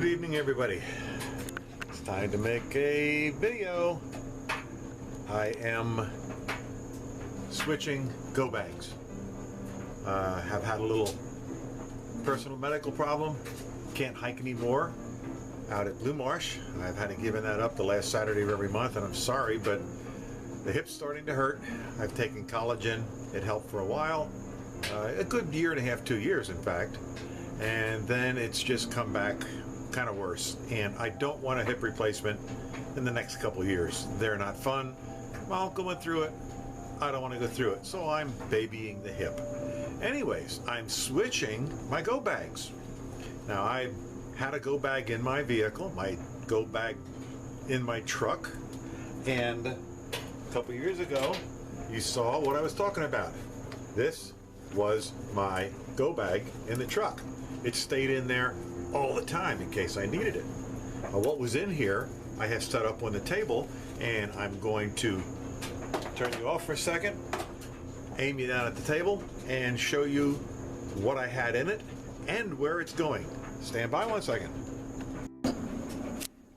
Good evening, everybody. It's time to make a video. I am switching go bags. Have had a little personal medical problem. Can't hike anymore out at Blue Marsh. I've had to give that up the last Saturday of every month, and I'm sorry, but the hip's starting to hurt. I've taken collagen. It helped for a while. A good year and a half, 2 years, in fact. And then it's just come back kind of worse. And I don't want a hip replacement in the next couple of years. They're not fun. Well, going through it, I don't want to go through it. So I'm babying the hip. Anyways, I'm switching my go bags. Now, I had a go bag in my vehicle, my go bag in my truck. And a couple years ago, you saw what I was talking about. This was my go bag in the truck. It stayed in there all the time in case I needed it. What was in here, I have set up on the table, and I'm going to turn you off for a second, aim you down at the table, and show you what I had in it and where it's going. Stand by 1 second.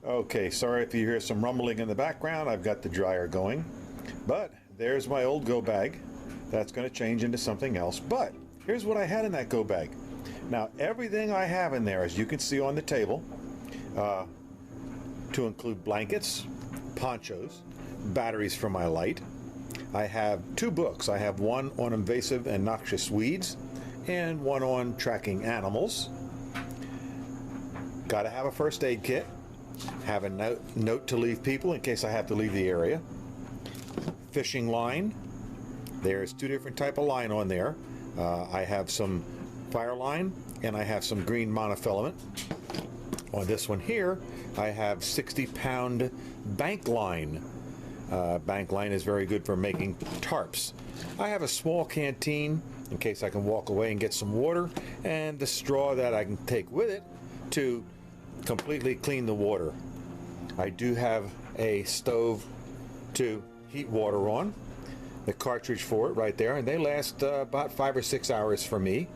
Okay, sorry if you hear some rumbling in the background. I've got the dryer going, but there's my old go bag. That's going to change into something else, but here's what I had in that go bag. Now, everything I have in there, as you can see on the table, to include blankets, ponchos, batteries for my light. I have 2 books. I have one on invasive and noxious weeds and one on tracking animals. Got to have a first aid kit. Have a note to leave people in case I have to leave the area. Fishing line. There's 2 different type of line on there. I have some fire line and I have some green monofilament. On this one here, I have 60-pound bank line. Bank line is very good for making tarps. I have a small canteen in case I can walk away and get some water, and the straw that I can take with it to completely clean the water. I do have a stove to heat water on, the cartridge for it right there, and they last about 5 or 6 hours for me,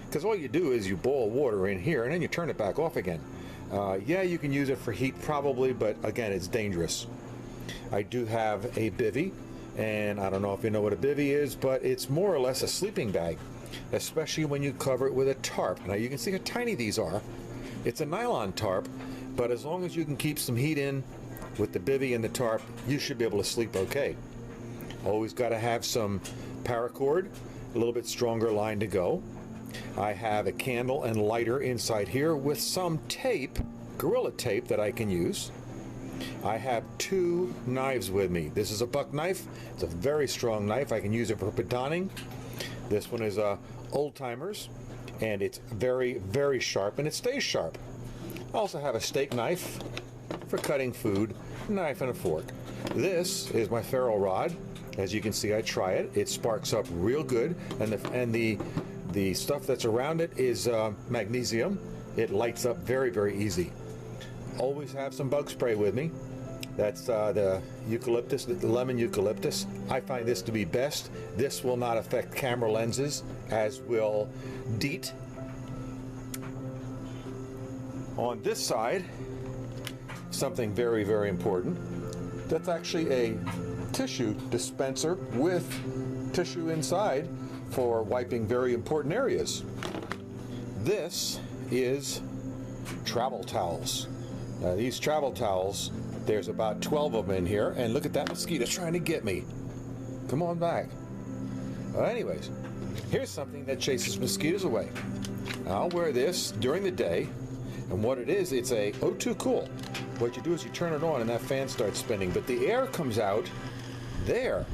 because all you do is you boil water in here and then you turn it back off again. Yeah, you can use it for heat probably, but again, it's dangerous. I do have a bivvy, and I don't know if you know what a bivvy is, but it's more or less a sleeping bag, especially when you cover it with a tarp. Now you can see how tiny these are. It's a nylon tarp, but as long as you can keep some heat in with the bivvy and the tarp, you should be able to sleep okay. Always got to have some paracord, a little bit stronger line to go. I have a candle and lighter inside here with some tape, Gorilla Tape, that I can use. I have 2 knives with me. This is a buck knife. It's a very strong knife. I can use it for batoning. This one is Old Timers, and it's very, very sharp, and it stays sharp. I also have a steak knife for cutting food, a knife and a fork. This is my ferro rod. As you can see, I try it. It sparks up real good, and the stuff that's around it is magnesium. It lights up very, very easy. Always have some bug spray with me. That's the eucalyptus, the lemon eucalyptus. I find this to be best. This will not affect camera lenses, as will DEET. On this side, something very, very important. That's actually a tissue dispenser with tissue inside for wiping very important areas. This is travel towels. Now, these travel towels, there's about 12 of them in here, and look at that mosquito trying to get me. Come on back. Well, anyways, here's something that chases mosquitoes away. I'll wear this during the day, and what it is, it's a O2 Cool. What you do is you turn it on and that fan starts spinning, but the air comes out there.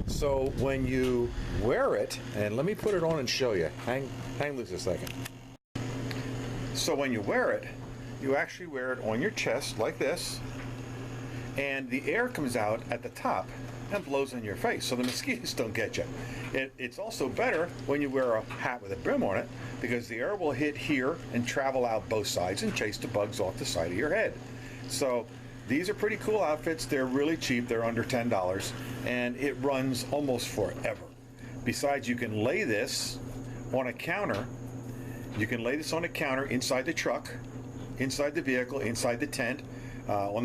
So when you wear it, and let me put it on and show you. Hang loose a second. So when you wear it, you actually wear it on your chest like this, and the air comes out at the top and blows in your face, so the mosquitoes don't get you. It's also better when you wear a hat with a brim on it, because the air will hit here and travel out both sides and chase the bugs off the side of your head. So these are pretty cool outfits. They're really cheap. They're under $10, and it runs almost forever. Besides, you can lay this on a counter. You can lay this on a counter inside the truck, inside the vehicle, inside the tent,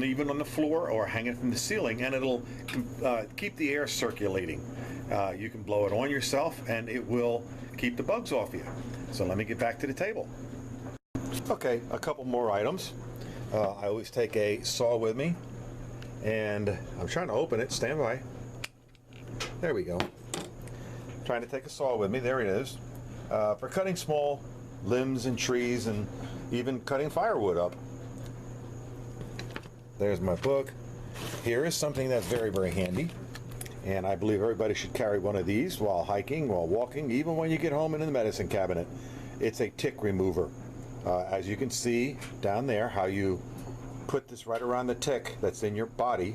even on the floor, or hang it from the ceiling, and it'll keep the air circulating. You can blow it on yourself, and it will keep the bugs off you. So let me get back to the table. Okay, a couple more items. I always take a saw with me, and I'm trying to open it. Stand by. There we go. Trying to take a saw with me. There it is. For cutting small limbs and trees, and even cutting firewood up. There's my book. Here is something that's very, very handy, and I believe everybody should carry one of these while hiking, while walking, even when you get home and in the medicine cabinet. It's a tick remover. As you can see down there, how you put this right around the tick that's in your body,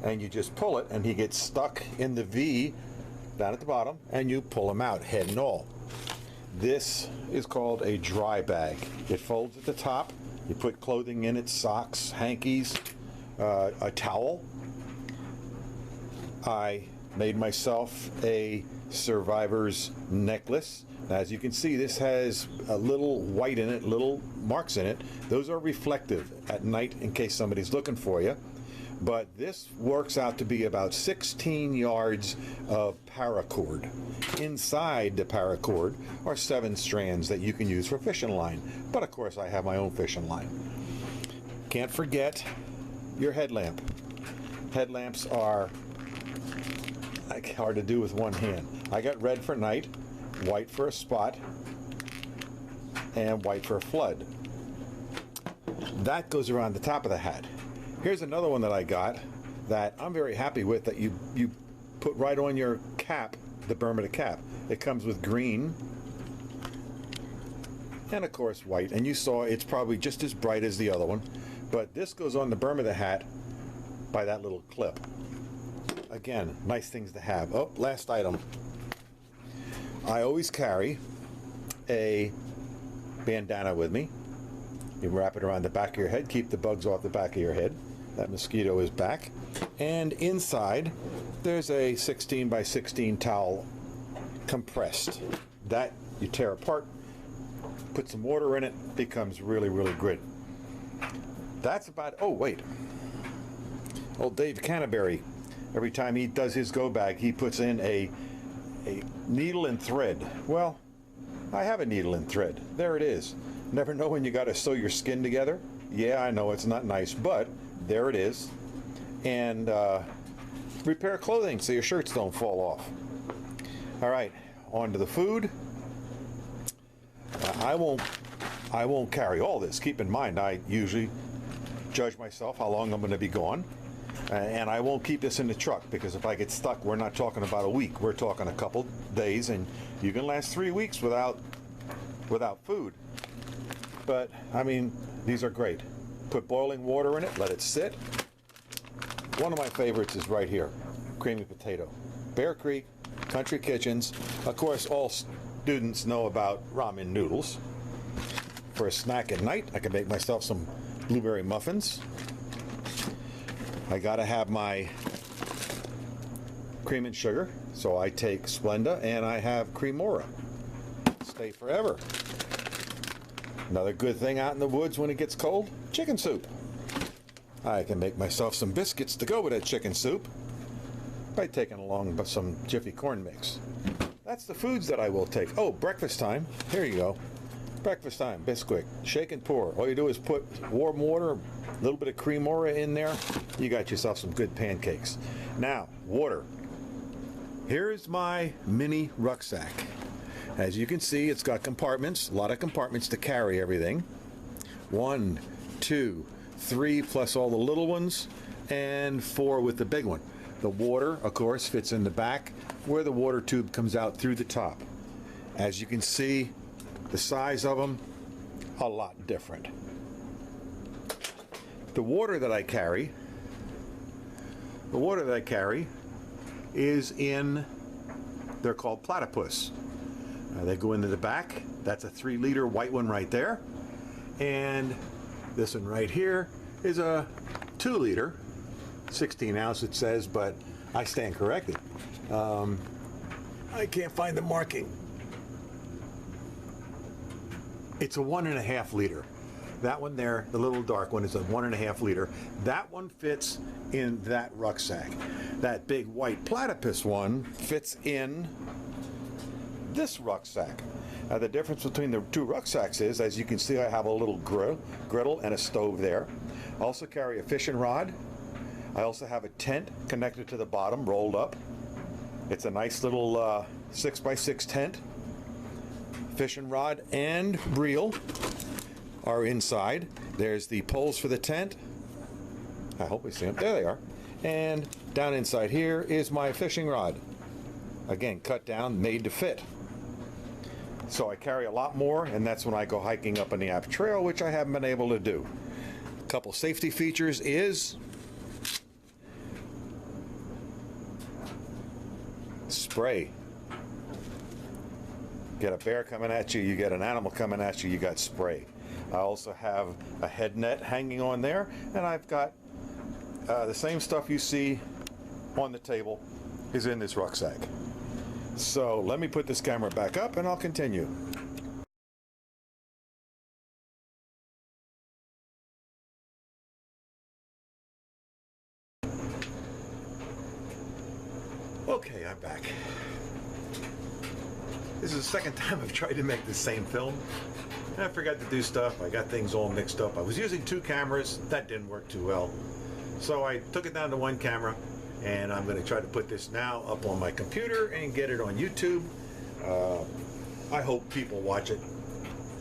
and you just pull it, and he gets stuck in the V down at the bottom, and you pull him out, head and all. This is called a dry bag. It folds at the top. You put clothing in it, socks, hankies, a towel. I made myself a survivor's necklace. As you can see, this has a little white in it, little marks in it. Those are reflective at night in case somebody's looking for you. But this works out to be about 16 yards of paracord. Inside the paracord are 7 strands that you can use for fishing line. But of course, I have my own fishing line. Can't forget your headlamp. Headlamps are like hard to do with one hand. I got red for night, white for a spot, and white for a flood. That goes around the top of the hat. Here's another one that I got that I'm very happy with, that you put right on your cap, the Bermuda cap. It comes with green and of course white, and you saw it's probably just as bright as the other one, but this goes on the Bermuda hat by that little clip. Again, nice things to have. Oh, last item. I always carry a bandana with me. You wrap it around the back of your head, keep the bugs off the back of your head. That mosquito is back. And inside, there's a 16 by 16 towel compressed. That you tear apart, put some water in it, becomes really, really good. That's about, oh wait. Old Dave Canterbury, every time he does his go bag, he puts in a needle and thread. Well, I have a needle and thread. There it is. Never know when you got to sew your skin together. Yeah, I know it's not nice, but there it is. And repair clothing so your shirts don't fall off. All right, on to the food. I won't carry all this. Keep in mind, I usually judge myself how long I'm going to be gone. And I won't keep this in the truck, because if I get stuck, we're not talking about a week. We're talking a couple days, and you can last 3 weeks without food. But, I mean, these are great. Put boiling water in it, let it sit. One of my favorites is right here, creamy potato. Bear Creek, Country Kitchens. Of course, all students know about ramen noodles. For a snack at night, I can make myself some blueberry muffins. I gotta have my cream and sugar, so I take Splenda and I have Cremora. Stay forever. Another good thing out in the woods when it gets cold, chicken soup. I can make myself some biscuits to go with that chicken soup by taking along some Jiffy corn mix. That's the foods that I will take. Oh, breakfast time. Here you go. Breakfast time, Bisquick. Shake and pour. All you do is put warm water, a little bit of Cremora in there. You got yourself some good pancakes. Now, water. Here's my mini rucksack. As you can see, it's got compartments, a lot of compartments to carry everything. 1, 2, 3, plus all the little ones, and 4 with the big one. The water, of course, fits in the back where the water tube comes out through the top. As you can see, the size of them, a lot different. The water that I carry is in, they're called platypus. They go into the back. That's a 3-liter white one right there. And this one right here is a 2-liter, 16 ounce it says, but I stand corrected. I can't find the marking. It's a 1.5 liter. That one there, the little dark one, is a 1.5 liter. That one fits in that rucksack. That big white platypus one fits in this rucksack. The difference between the two rucksacks is, as you can see, I have a little griddle and a stove there. I also carry a fishing rod. I also have a tent connected to the bottom, rolled up. It's a nice little 6x6 tent. Fishing rod and reel are inside. There's the poles for the tent. I hope we see them. There they are. And down inside here is my fishing rod. Again, cut down, made to fit. So I carry a lot more, and that's when I go hiking up on the App Trail, which I haven't been able to do. A couple safety features is spray. Get a bear coming at you, you get an animal coming at you, you got spray. I also have a head net hanging on there, and I've got the same stuff you see on the table is in this rucksack. So let me put this camera back up and I'll continue. Okay, I'm back. This is the second time I've tried to make the same film. And I forgot to do stuff. I got things all mixed up. I was using 2 cameras. That didn't work too well. So I took it down to 1 camera, and I'm going to try to put this now up on my computer and get it on YouTube. I hope people watch it.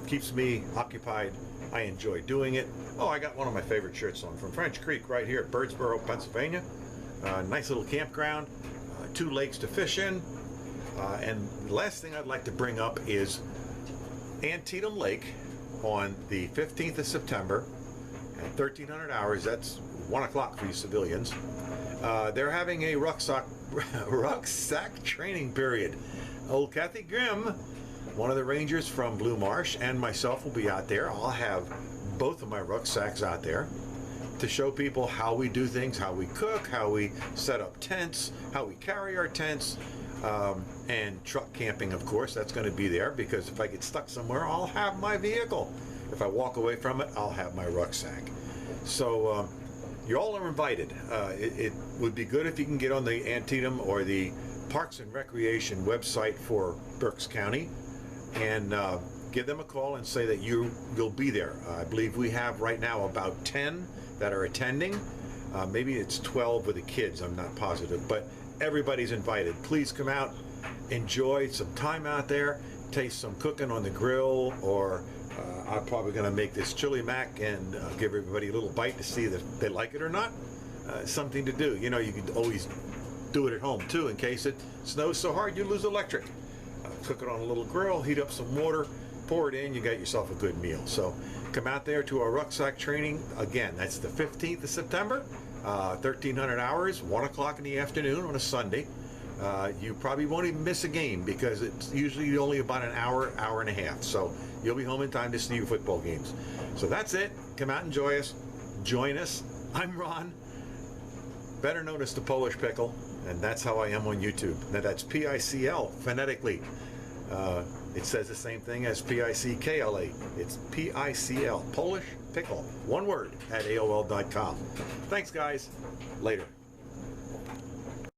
Keeps me occupied. I enjoy doing it. Oh, I got one of my favorite shirts on from French Creek right here at Birdsboro, Pennsylvania. Nice little campground. 2 lakes to fish in. And the last thing I'd like to bring up is Antietam Lake on the 15th of September at 1300 hours. That's 1 o'clock for you civilians. They're having a rucksack training period. Old Kathy Grimm, one of the rangers from Blue Marsh, and myself will be out there. I'll have both of my rucksacks out there to show people how we do things, how we cook, how we set up tents, how we carry our tents, and truck camping, of course. That's going to be there because if I get stuck somewhere, I'll have my vehicle. If I walk away from it, I'll have my rucksack. So you all are invited. It would be good if you can get on the Antietam or the Parks and Recreation website for Berks County and give them a call and say that you'll be there. I believe we have right now about 10 that are attending. Maybe it's 12 with the kids, I'm not positive, but everybody's invited. Please come out, enjoy some time out there, taste some cooking on the grill, or I'm probably going to make this chili mac and give everybody a little bite to see if they like it or not. Something to do. You know, you can always do it at home too in case it snows so hard you lose electric. Cook it on a little grill, heat up some water, pour it in, you got yourself a good meal. So come out there to our rucksack training. Again, that's the 15th of September, 1300 hours, 1 o'clock in the afternoon on a Sunday. You probably won't even miss a game because it's usually only about an hour, hour and a half. So you'll be home in time to see your football games. So that's it. Come out and join us. I'm Ron, better known as the Polish Pickle, and that's how I am on YouTube. Now that's P-I-C-L phonetically. It says the same thing as P-I-C-K-L-A. It's P-I-C-L, Polish Pickle, one word, at AOL.com. Thanks, guys. Later.